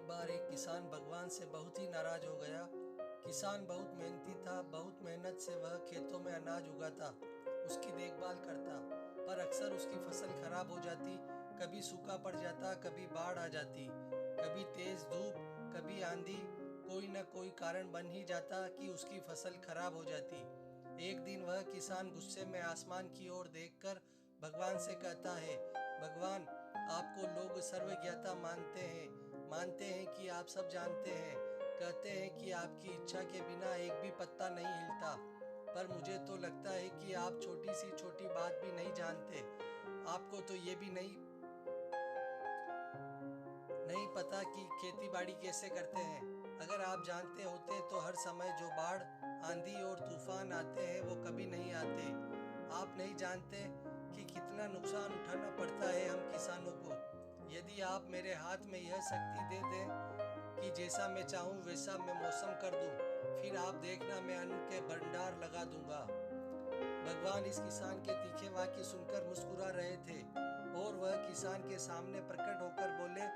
एक बार एक किसान भगवान से बहुत ही नाराज हो गया। किसान बहुत मेहनती था, बहुत मेहनत से वह खेतों में अनाज उगाता, उसकी देखभाल करता, पर अक्सर उसकी फसल खराब हो जाती। कभी सूखा पड़ जाता, कभी बाढ़ आ जाती, कभी तेज धूप, कभी आंधी। कोई न कोई कारण बन ही जाता कि उसकी फसल खराब हो जाती। एक दिन वह किसान गुस्से में आसमान की ओर देखकर भगवान से कहता है, भगवान, आपको लोग सर्वज्ञता मानते हैं कि आप सब जानते हैं, कहते हैं कि आपकी इच्छा के बिना एक भी पत्ता नहीं हिलता, पर मुझे तो लगता है कि आप छोटी सी छोटी बात भी नहीं जानते। आपको तो ये भी नहीं पता कि खेती बाड़ी कैसे करते हैं। अगर आप जानते होते तो हर समय जो बाढ़, आंधी और तूफान आते हैं वो कभी नहीं आते। आप नहीं जानते कि कितना नुकसान उठाना पड़ता है हम किसानों को। यदि आप मेरे हाथ में यह शक्ति दे दें कि जैसा मैं चाहूँ वैसा मैं मौसम कर दूँ, फिर आप देखना मैं अन्न के भंडार लगा दूंगा। भगवान इस किसान के तीखे वाक्य सुनकर मुस्कुरा रहे थे और वह किसान के सामने प्रकट होकर बोले,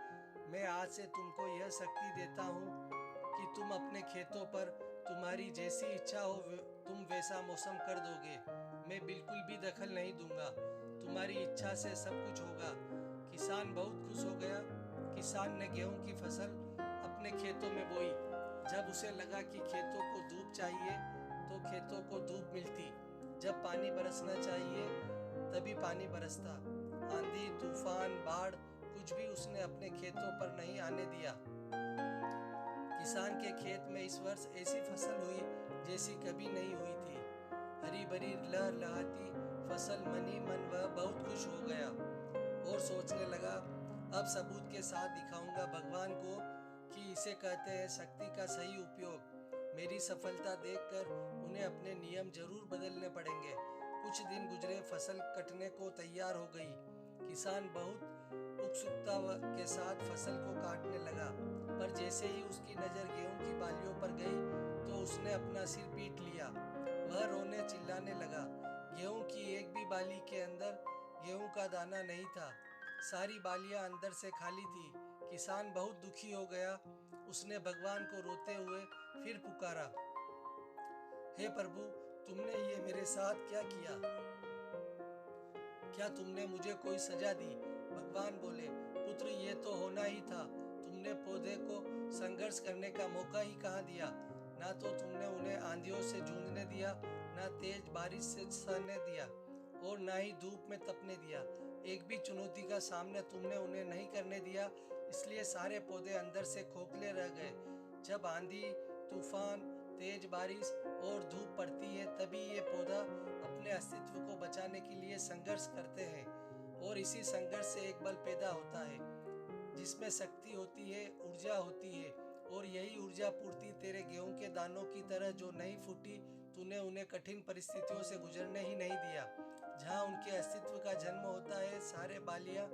मैं आज से तुमको यह शक्ति देता हूँ कि तुम अपने खेतों पर तुम्हारी जैसी इच्छा हो तुम वैसा मौसम कर दोगे। मैं बिल्कुल भी दखल नहीं दूंगा, तुम्हारी इच्छा से सब कुछ होगा। किसान बहुत खुश हो गया। किसान ने गेहूं की फसल अपने खेतों में बोई। जब उसे लगा कि खेतों को धूप चाहिए तो खेतों को धूप मिलती, जब पानी बरसना चाहिए तभी पानी बरसता। आंधी, तूफान, बाढ़ कुछ भी उसने अपने खेतों पर नहीं आने दिया। किसान के खेत में इस वर्ष ऐसी फसल हुई जैसी कभी नहीं हुई थी। हरी भरी लहलहाती फसल, मनी मन वह बहुत खुश हो गया और सोचने लगा, अब सबूत के साथ दिखाऊंगा भगवान को कि इसे कहते हैं शक्ति का सही उपयोग। मेरी सफलता देखकर उन्हें अपने नियम जरूर बदलने पड़ेंगे। कुछ दिन गुजरे, फसल कटने को तैयार हो गई। किसान बहुत उत्सुकता के साथ फसल को काटने लगा, पर जैसे ही उसकी नज़र गेहूं की बालियों पर गई तो उसने अपना सिर पीट लिया। वह रोने चिल्लाने लगा। गेहूं की एक भी बाली के अंदर गेहूं का दाना नहीं था, सारी बालियां अंदर से खाली थी। किसान बहुत दुखी हो गया। उसने भगवान को रोते हुए फिर पुकारा, हे प्रभु, तुमने ये मेरे साथ क्या किया? क्या तुमने मुझे कोई सजा दी? भगवान बोले, पुत्र, ये तो होना ही था। तुमने पौधे को संघर्ष करने का मौका ही कहाँ दिया। ना तो तुमने उन्हें आंधियों से जूझने दिया, ना तेज बारिश से सहने दिया, और ना ही धूप में तपने दिया। एक भी चुनौती का सामना तुमने उन्हें नहीं करने दिया, इसलिए सारे पौधे अंदर से खोखले रह गए। जब आंधी, तूफान, तेज बारिश और धूप पड़ती है तभी ये पौधा अपने अस्तित्व को बचाने के लिए संघर्ष करते हैं, और इसी संघर्ष से एक बल पैदा होता है जिसमें शक्ति होती है, ऊर्जा होती है, और यही ऊर्जा पूर्ति तेरे गेहूं के दानों की तरह जो नहीं फूटी, तूने उन्हें कठिन परिस्थितियों से गुजरने ही नहीं दिया। जहाँ उनके अस्तित्व का जन्म होता है, सारे बालियां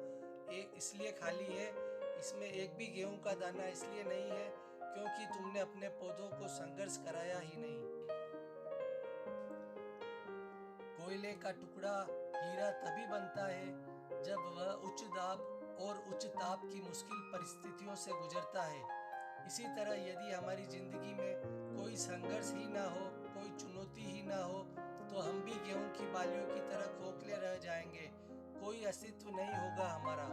एक इसलिए खाली है, इसमें एक भी गेहूं का दाना इसलिए नहीं है क्योंकि तुमने अपने पौधों को संघर्ष कराया ही नहीं। कोयले का टुकड़ा हीरा तभी बनता है जब वह उच्च दाब और उच्च ताप की मुश्किल परिस्थितियों से गुजरता है। इसी तरह यदि हमारी जिंदगी में कोई संघर्ष ही ना हो, कोई चुनौती ही ना हो, तो हम भी गेहूं की बालियों की तरह खोखले रह जाएंगे। कोई अस्तित्व नहीं होगा हमारा।